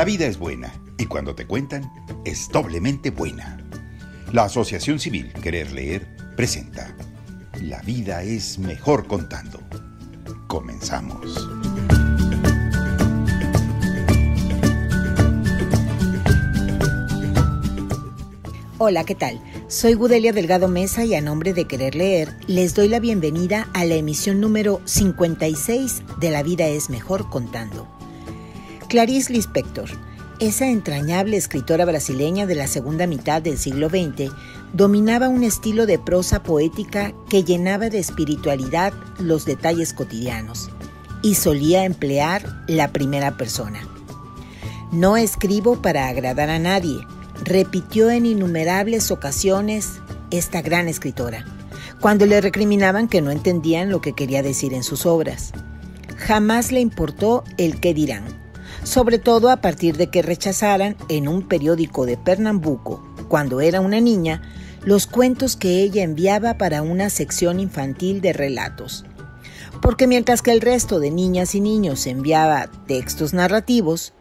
La vida es buena y cuando te cuentan es doblemente buena. La Asociación Civil Querer Leer presenta La vida es mejor contando. Comenzamos. Hola, ¿qué tal? Soy Gudelia Delgado Mesa y a nombre de Querer Leer les doy la bienvenida a la emisión número 56 de La vida es mejor contando. Clarice Lispector, esa entrañable escritora brasileña de la segunda mitad del siglo XX, dominaba un estilo de prosa poética que llenaba de espiritualidad los detalles cotidianos y solía emplear la primera persona. No escribo para agradar a nadie, repitió en innumerables ocasiones esta gran escritora, cuando le recriminaban que no entendían lo que quería decir en sus obras. Jamás le importó el qué dirán, sobre todo a partir de que rechazaran en un periódico de Pernambuco, cuando era una niña, los cuentos que ella enviaba para una sección infantil de relatos. Porque mientras que el resto de niñas y niños enviaba textos narrativos,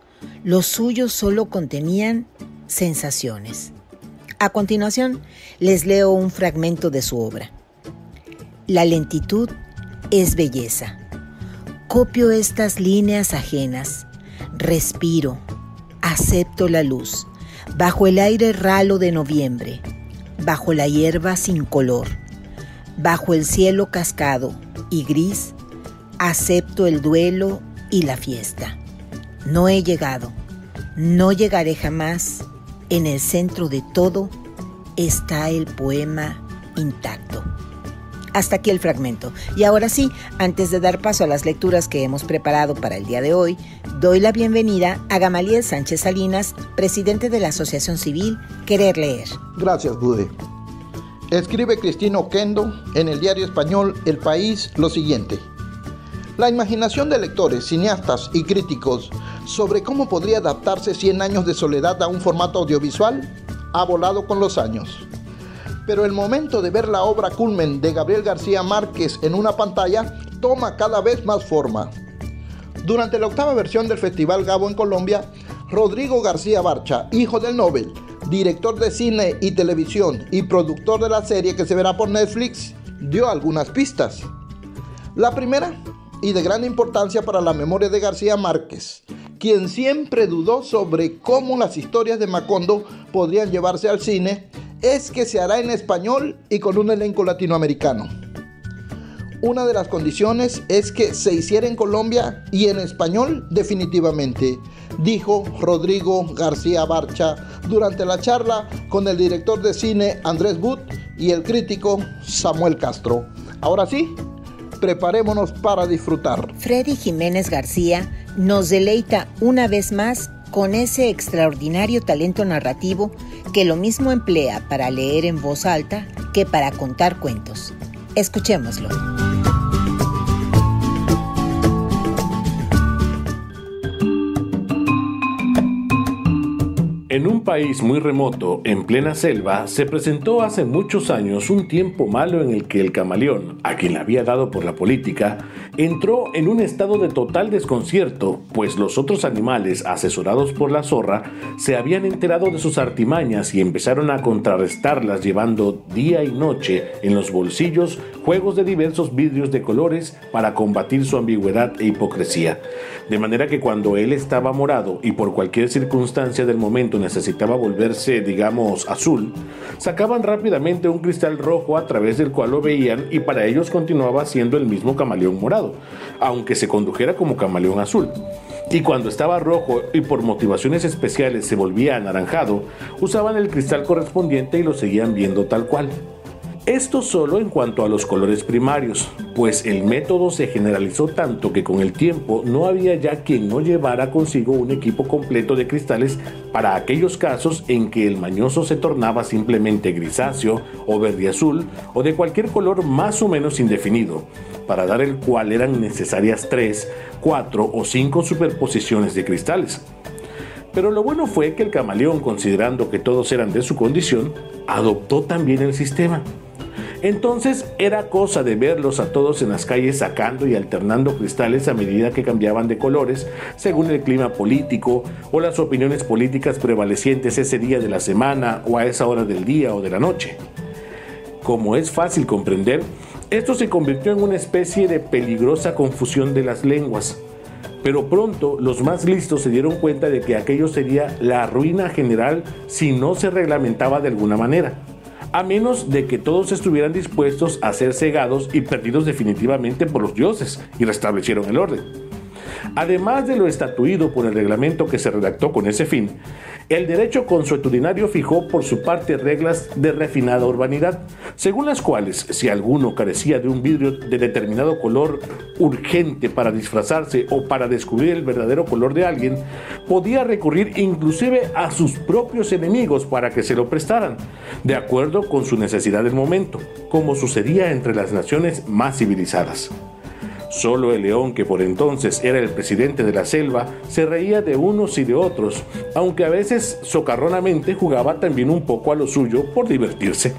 los suyos solo contenían sensaciones. A continuación, les leo un fragmento de su obra. La lentitud es belleza. Copio estas líneas ajenas. Respiro. Acepto la luz. Bajo el aire ralo de noviembre. Bajo la hierba sin color. Bajo el cielo cascado y gris. Acepto el duelo y la fiesta. No he llegado. No llegaré jamás. En el centro de todo está el poema intacto. Hasta aquí el fragmento. Y ahora sí, antes de dar paso a las lecturas que hemos preparado para el día de hoy, doy la bienvenida a Gamaliel Sánchez Salinas, presidente de la Asociación Civil Querer Leer. Gracias, Bude. Escribe Cristina Oquendo en el diario español El País lo siguiente. La imaginación de lectores, cineastas y críticos sobre cómo podría adaptarse 100 años de soledad a un formato audiovisual ha volado con los años. Pero el momento de ver la obra culmen de Gabriel García Márquez en una pantalla toma cada vez más forma. Durante la 8ª versión del Festival Gabo en Colombia, Rodrigo García Barcha, hijo del Nobel, director de cine y televisión y productor de la serie que se verá por Netflix, dio algunas pistas. La primera, y de gran importancia para la memoria de García Márquez, quien siempre dudó sobre cómo las historias de Macondo podrían llevarse al cine, es que se hará en español y con un elenco latinoamericano. Una de las condiciones es que se hiciera en Colombia y en español definitivamente, dijo Rodrigo García Barcha durante la charla con el director de cine Andrés But y el crítico Samuel Castro. Ahora sí, preparémonos para disfrutar. Freddy Jiménez García nos deleita una vez más con ese extraordinario talento narrativo que lo mismo emplea para leer en voz alta que para contar cuentos. Escuchémoslo. En un país muy remoto, en plena selva, se presentó hace muchos años un tiempo malo en el que el camaleón, a quien le había dado por la política, entró en un estado de total desconcierto, pues los otros animales, asesorados por la zorra, se habían enterado de sus artimañas y empezaron a contrarrestarlas llevando día y noche en los bolsillos juegos de diversos vidrios de colores para combatir su ambigüedad e hipocresía. De manera que cuando él estaba morado y por cualquier circunstancia del momento necesitaba volverse, digamos, azul, sacaban rápidamente un cristal rojo a través del cual lo veían y para ellos continuaba siendo el mismo camaleón morado, aunque se condujera como camaleón azul. Y cuando estaba rojo y por motivaciones especiales se volvía anaranjado, usaban el cristal correspondiente y lo seguían viendo tal cual. Esto solo en cuanto a los colores primarios, pues el método se generalizó tanto que con el tiempo no había ya quien no llevara consigo un equipo completo de cristales para aquellos casos en que el mañoso se tornaba simplemente grisáceo o verde azul o de cualquier color más o menos indefinido, para dar el cual eran necesarias 3, 4 o 5 superposiciones de cristales. Pero lo bueno fue que el camaleón, considerando que todos eran de su condición, adoptó también el sistema. Entonces era cosa de verlos a todos en las calles sacando y alternando cristales a medida que cambiaban de colores según el clima político o las opiniones políticas prevalecientes ese día de la semana o a esa hora del día o de la noche. Como es fácil comprender, esto se convirtió en una especie de peligrosa confusión de las lenguas. Pero pronto los más listos se dieron cuenta de que aquello sería la ruina general si no se reglamentaba de alguna manera, a menos de que todos estuvieran dispuestos a ser cegados y perdidos definitivamente por los dioses, y restablecieron el orden. Además de lo estatuido por el reglamento que se redactó con ese fin, el derecho consuetudinario fijó por su parte reglas de refinada urbanidad, según las cuales, si alguno carecía de un vidrio de determinado color urgente para disfrazarse o para descubrir el verdadero color de alguien, podía recurrir inclusive a sus propios enemigos para que se lo prestaran, de acuerdo con su necesidad del momento, como sucedía entre las naciones más civilizadas. Solo el león, que por entonces era el presidente de la selva, se reía de unos y de otros, aunque a veces socarronamente jugaba también un poco a lo suyo por divertirse.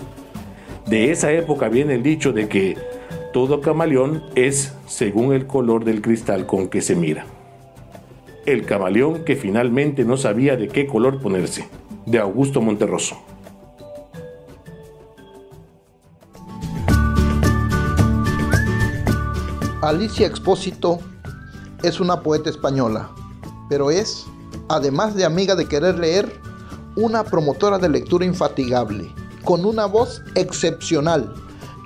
De esa época viene el dicho de que todo camaleón es según el color del cristal con que se mira. El camaleón que finalmente no sabía de qué color ponerse, de Augusto Monterroso. Alicia Expósito es una poeta española, pero es, además de amiga de querer leer, una promotora de lectura infatigable, con una voz excepcional,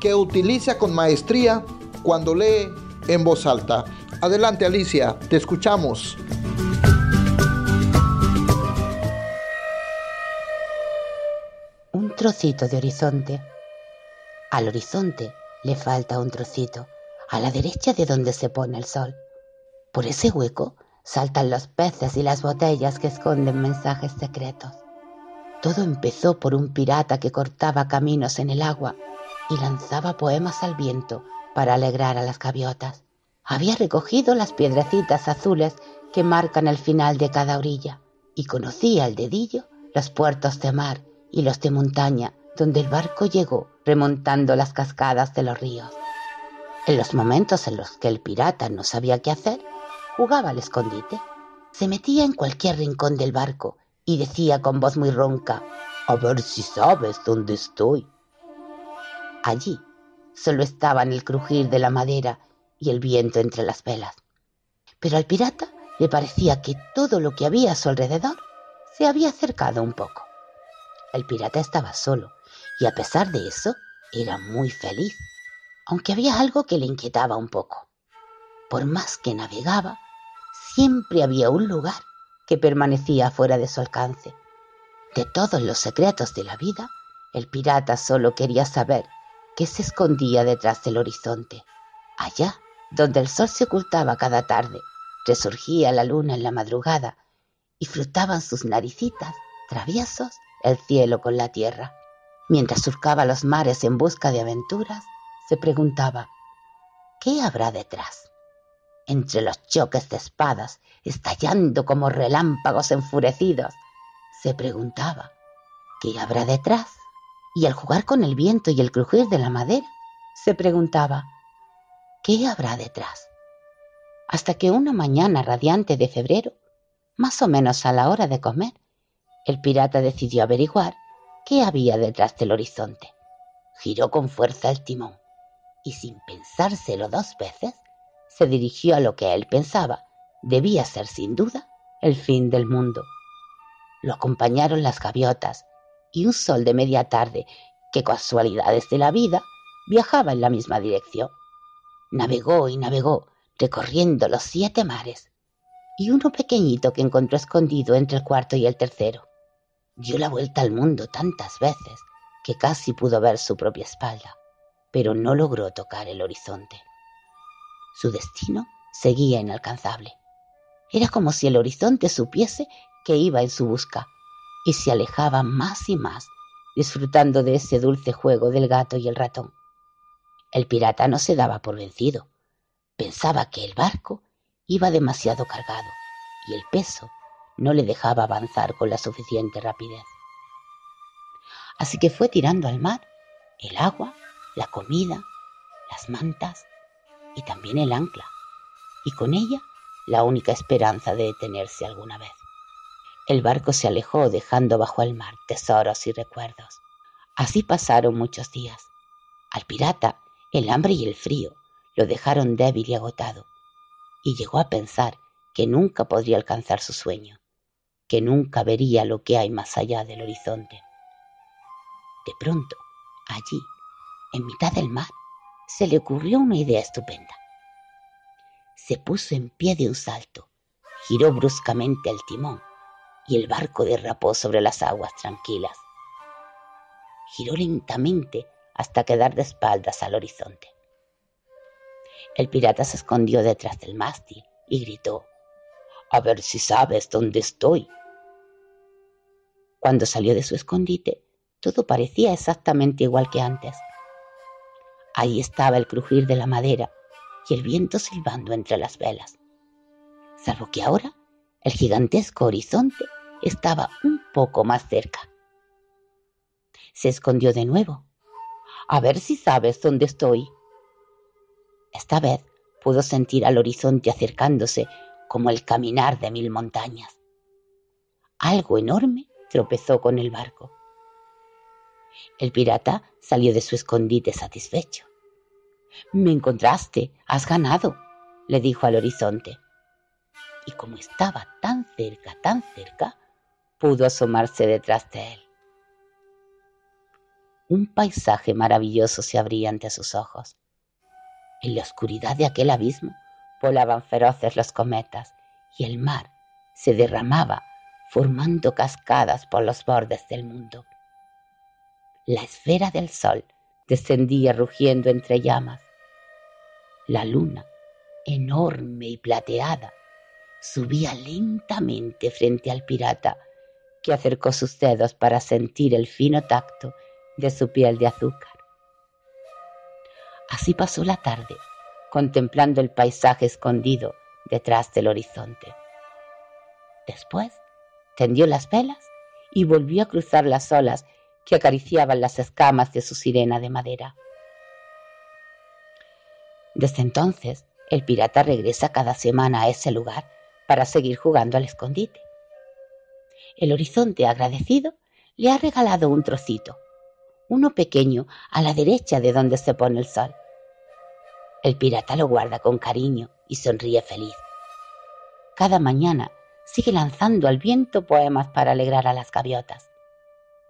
que utiliza con maestría cuando lee en voz alta. Adelante, Alicia, te escuchamos. Un trocito de horizonte. Al horizonte le falta un trocito, a la derecha de donde se pone el sol. Por ese hueco saltan los peces y las botellas que esconden mensajes secretos. Todo empezó por un pirata que cortaba caminos en el agua y lanzaba poemas al viento para alegrar a las gaviotas. Había recogido las piedrecitas azules que marcan el final de cada orilla y conocía al dedillo los puertos de mar y los de montaña donde el barco llegó remontando las cascadas de los ríos. En los momentos en los que el pirata no sabía qué hacer, jugaba al escondite. Se metía en cualquier rincón del barco y decía con voz muy ronca: «A ver si sabes dónde estoy». Allí solo estaban el crujir de la madera y el viento entre las velas. Pero al pirata le parecía que todo lo que había a su alrededor se había acercado un poco. El pirata estaba solo y a pesar de eso era muy feliz, aunque había algo que le inquietaba un poco. Por más que navegaba, siempre había un lugar que permanecía fuera de su alcance. De todos los secretos de la vida, el pirata solo quería saber qué se escondía detrás del horizonte. Allá, donde el sol se ocultaba cada tarde, resurgía la luna en la madrugada y frotaban sus naricitas traviesos el cielo con la tierra. Mientras surcaba los mares en busca de aventuras, se preguntaba: ¿qué habrá detrás? Entre los choques de espadas, estallando como relámpagos enfurecidos, se preguntaba: ¿qué habrá detrás? Y al jugar con el viento y el crujir de la madera, se preguntaba: ¿qué habrá detrás? Hasta que una mañana radiante de febrero, más o menos a la hora de comer, el pirata decidió averiguar qué había detrás del horizonte. Giró con fuerza el timón y, sin pensárselo dos veces, se dirigió a lo que él pensaba debía ser sin duda el fin del mundo. Lo acompañaron las gaviotas y un sol de media tarde que, casualidades de la vida, viajaba en la misma dirección. Navegó y navegó, recorriendo los 7 mares y uno pequeñito que encontró escondido entre el cuarto y el tercero. Dio la vuelta al mundo tantas veces que casi pudo ver su propia espalda, pero no logró tocar el horizonte. Su destino seguía inalcanzable. Era como si el horizonte supiese que iba en su busca y se alejaba más y más, disfrutando de ese dulce juego del gato y el ratón. El pirata no se daba por vencido. Pensaba que el barco iba demasiado cargado y el peso no le dejaba avanzar con la suficiente rapidez. Así que fue tirando al mar el agua, la comida, las mantas y también el ancla, y con ella la única esperanza de detenerse alguna vez. El barco se alejó dejando bajo el mar tesoros y recuerdos. Así pasaron muchos días. Al pirata el hambre y el frío lo dejaron débil y agotado, y llegó a pensar que nunca podría alcanzar su sueño, que nunca vería lo que hay más allá del horizonte. De pronto, allí, en mitad del mar, se le ocurrió una idea estupenda. Se puso en pie de un salto, giró bruscamente el timón y el barco derrapó sobre las aguas tranquilas. Giró lentamente hasta quedar de espaldas al horizonte. El pirata se escondió detrás del mástil y gritó: «A ver si sabes dónde estoy». Cuando salió de su escondite, todo parecía exactamente igual que antes. Ahí estaba el crujir de la madera y el viento silbando entre las velas, salvo que ahora el gigantesco horizonte estaba un poco más cerca. Se escondió de nuevo. «A ver si sabes dónde estoy». Esta vez pudo sentir al horizonte acercándose como el caminar de 1000 montañas. Algo enorme tropezó con el barco. El pirata salió de su escondite satisfecho. «Me encontraste, has ganado», le dijo al horizonte. Y como estaba tan cerca, pudo asomarse detrás de él. Un paisaje maravilloso se abría ante sus ojos. En la oscuridad de aquel abismo volaban feroces los cometas y el mar se derramaba formando cascadas por los bordes del mundo. La esfera del sol descendía rugiendo entre llamas. La luna, enorme y plateada, subía lentamente frente al pirata, que acercó sus dedos para sentir el fino tacto de su piel de azúcar. Así pasó la tarde, contemplando el paisaje escondido detrás del horizonte. Después tendió las velas y volvió a cruzar las olas que acariciaban las escamas de su sirena de madera. Desde entonces, el pirata regresa cada semana a ese lugar para seguir jugando al escondite. El horizonte, agradecido, le ha regalado un trocito, uno pequeño a la derecha de donde se pone el sol. El pirata lo guarda con cariño y sonríe feliz. Cada mañana sigue lanzando al viento poemas para alegrar a las gaviotas.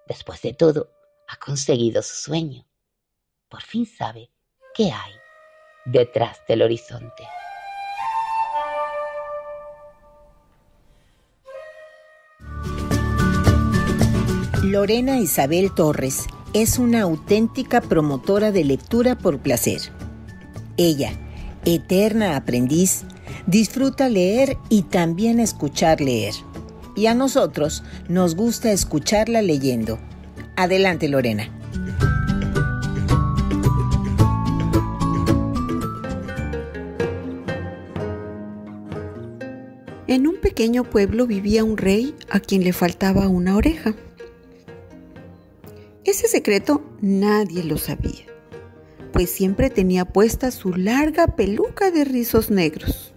Después de todo, ha conseguido su sueño. Por fin sabe qué hay detrás del horizonte. Lorena Isabel Torres es una auténtica promotora de lectura por placer. Ella, eterna aprendiz, disfruta leer y también escuchar leer. Y a nosotros nos gusta escucharla leyendo. Adelante, Lorena. En un pequeño pueblo vivía un rey a quien le faltaba una oreja. Ese secreto nadie lo sabía, pues siempre tenía puesta su larga peluca de rizos negros.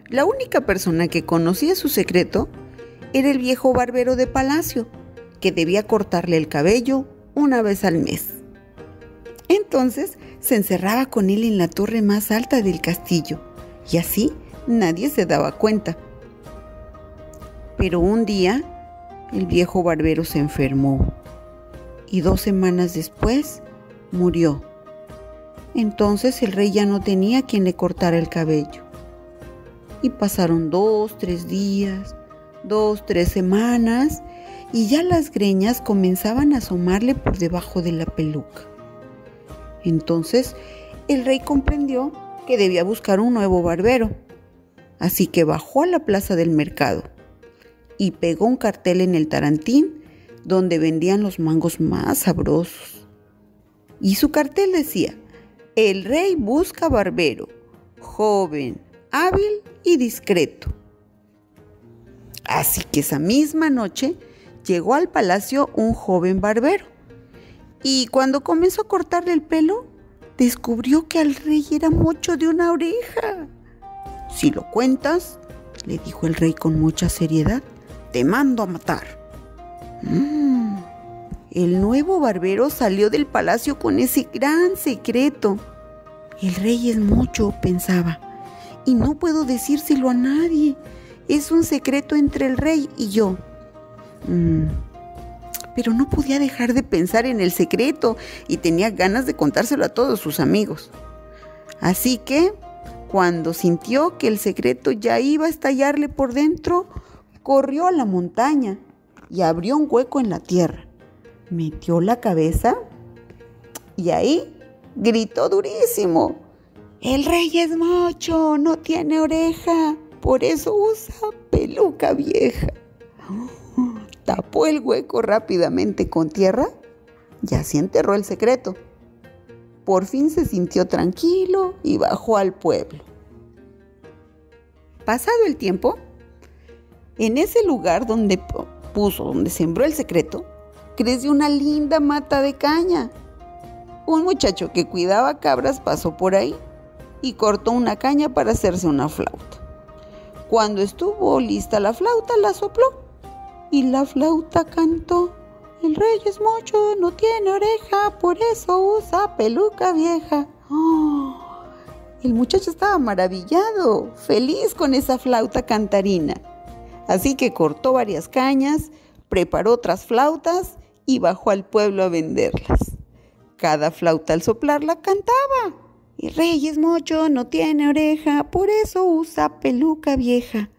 La única persona que conocía su secreto era el viejo barbero de palacio, que debía cortarle el cabello una vez al mes. Entonces se encerraba con él en la torre más alta del castillo, y así nadie se daba cuenta. Pero un día, el viejo barbero se enfermó, y 2 semanas después murió. Entonces el rey ya no tenía quien le cortara el cabello. Y pasaron 2, 3 días, 2, 3 semanas, y ya las greñas comenzaban a asomarle por debajo de la peluca. Entonces el rey comprendió que debía buscar un nuevo barbero. Así que bajó a la plaza del mercado y pegó un cartel en el tarantín donde vendían los mangos más sabrosos. Y su cartel decía: «El rey busca barbero, joven, hábil y discreto». Así que esa misma noche llegó al palacio un joven barbero Y cuando comenzó a cortarle el pelo, descubrió que al rey era mocho de una oreja. «Si lo cuentas», le dijo el rey con mucha seriedad, «te mando a matar». El nuevo barbero salió del palacio con ese gran secreto. «El rey es mocho», pensaba, «y no puedo decírselo a nadie. Es un secreto entre el rey y yo». Pero no podía dejar de pensar en el secreto y tenía ganas de contárselo a todos sus amigos. Así que, cuando sintió que el secreto ya iba a estallarle por dentro, corrió a la montaña y abrió un hueco en la tierra. Metió la cabeza y ahí gritó durísimo: «El rey es mocho, no tiene oreja, por eso usa peluca vieja». Tapó el hueco rápidamente con tierra y así enterró el secreto. Por fin se sintió tranquilo y bajó al pueblo. Pasado el tiempo, en ese lugar donde sembró el secreto, creció una linda mata de caña. Un muchacho que cuidaba cabras pasó por ahí y cortó una caña para hacerse una flauta. Cuando estuvo lista la flauta, la sopló y la flauta cantó: «El rey es mocho, no tiene oreja, por eso usa peluca vieja». El muchacho estaba maravillado, feliz con esa flauta cantarina. Así que cortó varias cañas, preparó otras flautas y bajó al pueblo a venderlas. Cada flauta al soplarla cantaba: «El rey es mocho, no tiene oreja, por eso usa peluca vieja».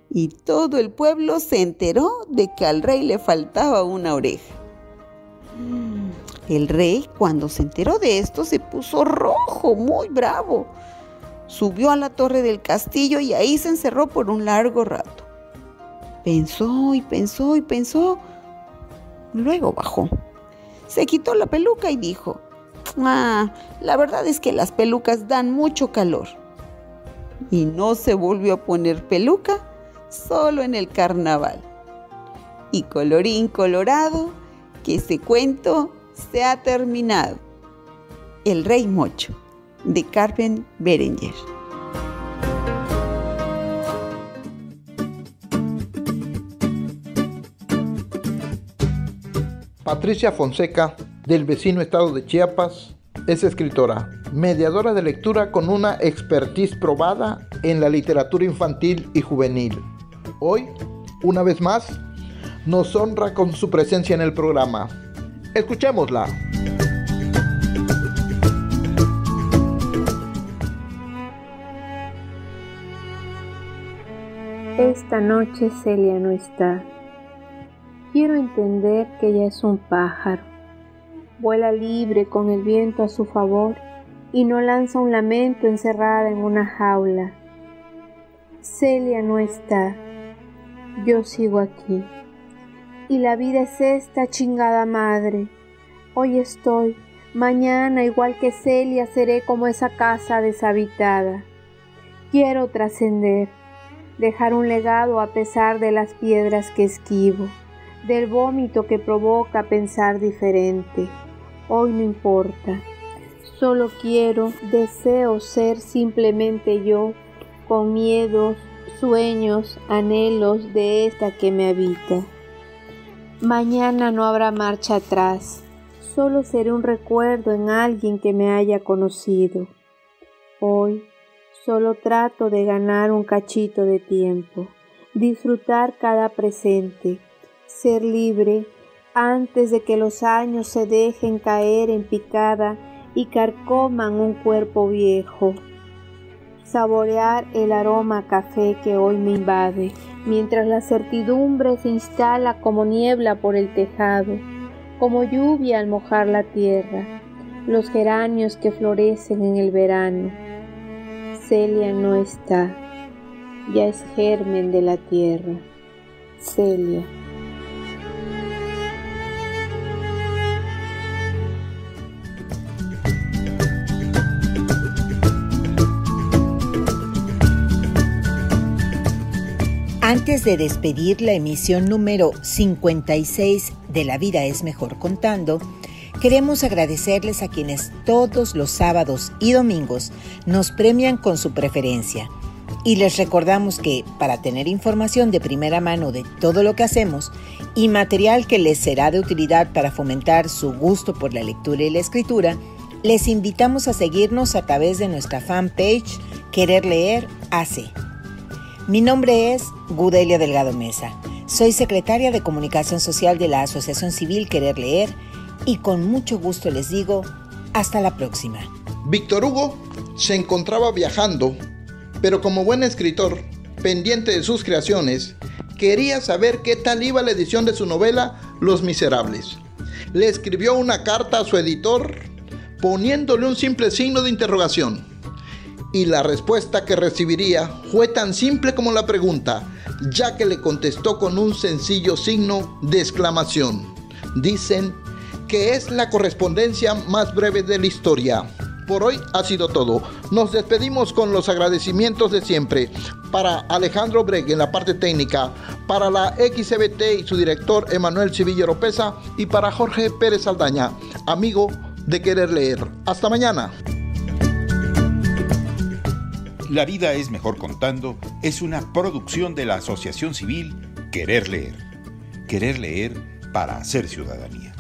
Y todo el pueblo se enteró de que al rey le faltaba una oreja. El rey, cuando se enteró de esto, se puso rojo, muy bravo. Subió a la torre del castillo y ahí se encerró por un largo rato. Pensó y pensó y pensó. Luego bajó. Se quitó la peluca y dijo: la verdad es que las pelucas dan mucho calor. Y no se volvió a poner peluca, solo en el carnaval. Y colorín colorado, que ese cuento se ha terminado. El rey mocho, de Carmen Berenguer. Patricia Fonseca, del vecino estado de Chiapas, es escritora, mediadora de lectura con una expertise probada en la literatura infantil y juvenil. Hoy, una vez más, nos honra con su presencia en el programa. Escuchémosla. Esta noche Celia no está. Quiero entender que ella es un pájaro. Vuela libre con el viento a su favor y no lanza un lamento encerrada en una jaula. Celia no está. Yo sigo aquí. Y la vida es esta chingada madre. Hoy estoy, mañana igual que Celia seré como esa casa deshabitada. Quiero trascender, dejar un legado a pesar de las piedras que esquivo, del vómito que provoca pensar diferente. Hoy no importa, solo deseo ser simplemente yo, con miedos, sueños, anhelos de esta que me habita. Mañana no habrá marcha atrás, solo seré un recuerdo en alguien que me haya conocido. Hoy solo trato de ganar un cachito de tiempo, disfrutar cada presente, ser libre antes de que los años se dejen caer en picada y carcoman un cuerpo viejo. Saborear el aroma a café que hoy me invade, mientras la certidumbre se instala como niebla por el tejado, como lluvia al mojar la tierra, los geranios que florecen en el verano. Celia no está, ya es germen de la tierra. Celia. Antes de despedir la emisión número 56 de La Vida es Mejor Contando, Queremos agradecerles a quienes todos los sábados y domingos nos premian con su preferencia. Y les recordamos que, para tener información de primera mano de todo lo que hacemos y material que les será de utilidad para fomentar su gusto por la lectura y la escritura, les invitamos a seguirnos a través de nuestra fanpage Querer Leer AC. Mi nombre es Gudelia Delgado Mesa. Soy secretaria de Comunicación Social de la Asociación Civil Querer Leer y con mucho gusto les digo, hasta la próxima. Víctor Hugo se encontraba viajando, pero como buen escritor, pendiente de sus creaciones, quería saber qué tal iba la edición de su novela Los Miserables. Le escribió una carta a su editor poniéndole un simple signo de interrogación. Y la respuesta que recibiría fue tan simple como la pregunta, ya que le contestó con un sencillo signo de exclamación. Dicen que es la correspondencia más breve de la historia. Por hoy ha sido todo. Nos despedimos con los agradecimientos de siempre. Para Alejandro Breg en la parte técnica, para la XBT y su director Emanuel Civillero Oropesa y para Jorge Pérez Saldaña, amigo de Querer Leer. Hasta mañana. La vida es mejor contando es una producción de la Asociación Civil Querer Leer. Querer Leer para hacer ciudadanía.